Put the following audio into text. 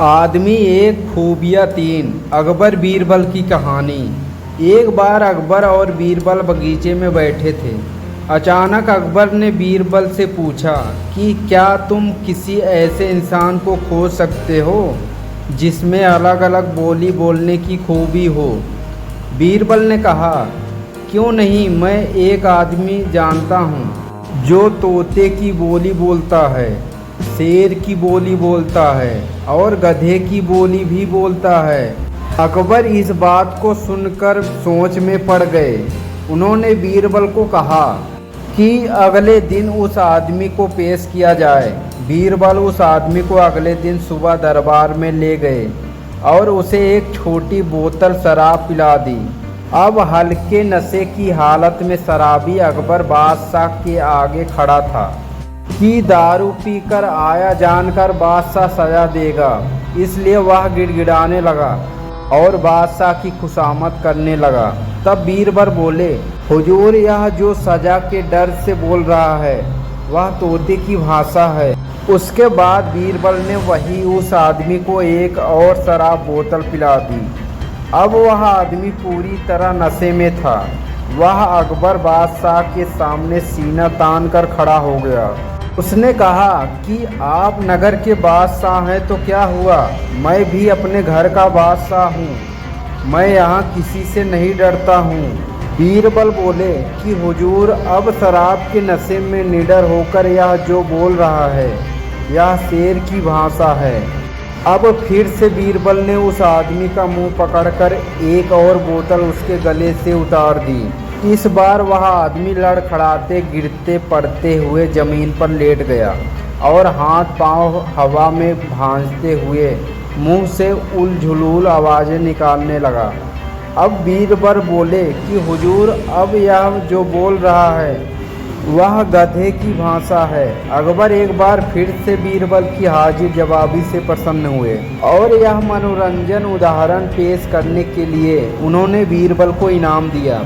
आदमी एक खूबिया तीन। अकबर बीरबल की कहानी। एक बार अकबर और बीरबल बगीचे में बैठे थे। अचानक अकबर ने बीरबल से पूछा कि क्या तुम किसी ऐसे इंसान को खोज सकते हो जिसमें अलग अलग बोली बोलने की खूबी हो। बीरबल ने कहा, क्यों नहीं, मैं एक आदमी जानता हूँ जो तोते की बोली बोलता है, शेर की बोली बोलता है और गधे की बोली भी बोलता है। अकबर इस बात को सुनकर सोच में पड़ गए। उन्होंने बीरबल को कहा कि अगले दिन उस आदमी को पेश किया जाए। बीरबल उस आदमी को अगले दिन सुबह दरबार में ले गए और उसे एक छोटी बोतल शराब पिला दी। अब हल्के नशे की हालत में शराबी अकबर बादशाह के आगे खड़ा था कि दारू पीकर आया जानकर बादशाह सजा देगा, इसलिए वह गिड़गिड़ाने लगा और बादशाह की खुशामद करने लगा। तब बीरबल बोले, हुजूर, यह जो सजा के डर से बोल रहा है वह तोते की भाषा है। उसके बाद बीरबल ने वही उस आदमी को एक और शराब बोतल पिला दी। अब वह आदमी पूरी तरह नशे में था। वह अकबर बादशाह के सामने सीना तान कर खड़ा हो गया। उसने कहा कि आप नगर के बादशाह हैं तो क्या हुआ, मैं भी अपने घर का बादशाह हूँ। मैं यहाँ किसी से नहीं डरता हूँ। बीरबल बोले कि हुजूर, अब शराब के नशे में निडर होकर यह जो बोल रहा है यह शेर की भाषा है। अब फिर से बीरबल ने उस आदमी का मुंह पकड़कर एक और बोतल उसके गले से उतार दी। इस बार वह आदमी लड़खड़ाते गिरते पड़ते हुए ज़मीन पर लेट गया और हाथ पांव हवा में भांजते हुए मुंह से उलझुलूल आवाज़ें निकालने लगा। अब बीरबल बोले कि हुजूर, अब यह जो बोल रहा है वह गधे की भाषा है। अकबर एक बार फिर से बीरबल की हाजिर जवाबी से प्रसन्न हुए और यह मनोरंजन उदाहरण पेश करने के लिए उन्होंने बीरबल को इनाम दिया।